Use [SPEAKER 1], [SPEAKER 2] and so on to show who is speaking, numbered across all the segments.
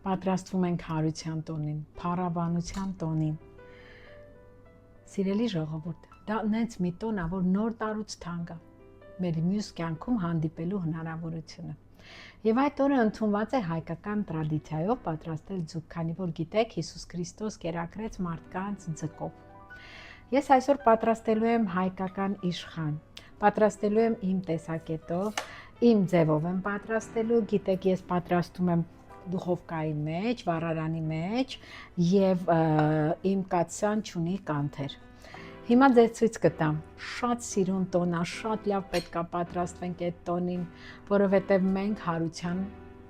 [SPEAKER 1] Պատրաստվում ենք հարության տոնին, փառաբանության տոնին։ Սիրելի ժողովուրդ, դա նենց մի տոն է, որ նոր տարուց թանկ է մեր մյուս կյանքում հանդիպելու հնարավորությունը։ Եվ այդ օրը ընդունված է հայկական տրադիցիայով պատրաստել ձուկ, քանի որ գիտեք, Հիսուս Քրիստոս կերակրեց մարդկանց ձկով։ Ես այսօր պատրաստելու եմ հայկական իշխան, պատրաստելու եմ իմ տեսակետով, իմ ձևով եմ պատրաստելու, գիտեք, ես պատրաստում եմ դուխովկայի մեջ, վառարանի մեջ եւ իմ կաթսան չունի կանթեր։ Հիմա ձեզ ցույց կտամ, շատ սիրուն տոն է, շատ լավ պետք է պատրաստվենք այդ տոնին, որովհետեւ մենք հարության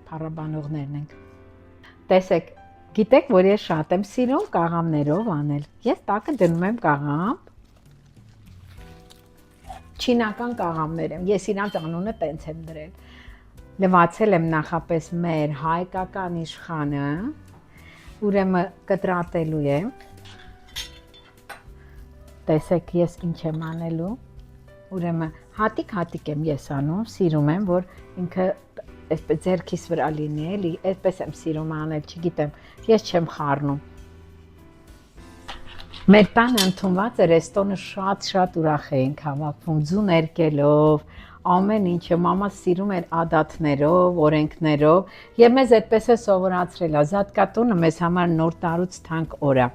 [SPEAKER 1] փառաբանողներն ենք։ Տեսեք, գիտեք, որ ես շատ եմ սիրում կաղամներով անել։ Ես տակը դնում եմ կաղամ, չինական կաղամներ եմ, ես իրանց անունը տենց եմ դրել։ Լվացել եմ նախապես մեր հայկական իշխանը, ուրեմն կտրատելու եմ։ Տեսեք, ես ինչ եմ անելու, ուրեմն հատիկ եմ ես անում, սիրում եմ, որ ինքը այսպես ձեռքիս վրա լինի, էլի, այսպես եմ սիրում անել, չգիտեմ, ես չեմ խառնում։ Մեր տանը ընդունված էր այս տոնը շատ ուրախ էինք հավաքվում, ձու ներկելով, ամեն ինչը, մամաս սիրում էր ադաթներով, օրենքներով, եւ մեզ այդպես է սովորացրել, Զատկատունը մեզ համար նոր տարուց թանկ օր է,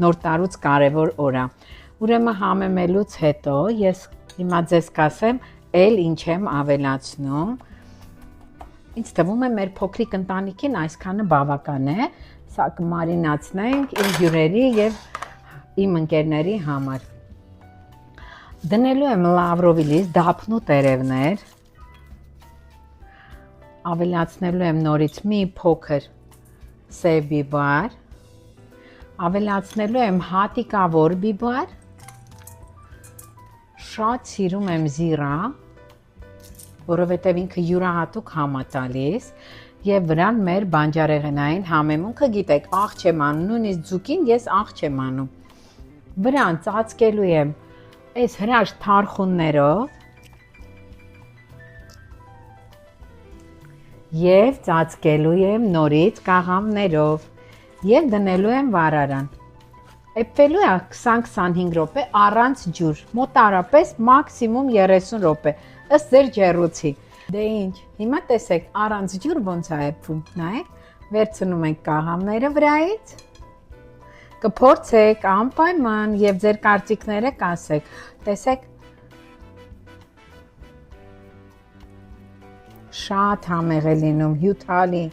[SPEAKER 1] նոր տարուց կարևոր օր է։ Ուրեմն համեմելուց հետո ես հիմա ձեզ կասեմ, էլ ինչ եմ ավելացնում։ Ինձ թվում է մեր փոքրիկ ընտանիքին այսքանը բավական է, սա կմարինացնենք իմ հյուրերի եւ իմ ընկերների համար։ Դնելու եմ լավրովիլից դափնու տերևներ, ավելացնելու եմ նորից մի փոքր սև բիբար, ավելացնելու եմ հատիկավոր բիբար, շատ սիրում եմ զիրա, որովհետև ինքը յուրահատուկ համ է տալիս, եւ վրան մեր բանջարեղենային համեմունքը, գիտեք, աղ չեմ անում, նույնիսկ ձուկին ես աղ չեմ անում։ Վրան ծածկելու եմ այս հրաշք թարխուններով եւ ծածկելու եմ նորից կաղամներով եւ դնելու եմ վառարան։ Էպվելու է 20-25 րոպե առանց ջուր, մոտարապես մաքսիմում 30 րոպե, ըստ ձեր ջեռուցի։ Դե ինչ, հիմա տեսեք, առանց ջուր ոնց է էպվում, նայեք, վերցնում ենք կաղամները վրայից, կփորձեք անպայման եւ ձեր կարծիքները կասեք, տեսեք, շատ համեղ է լինում, հյութալի,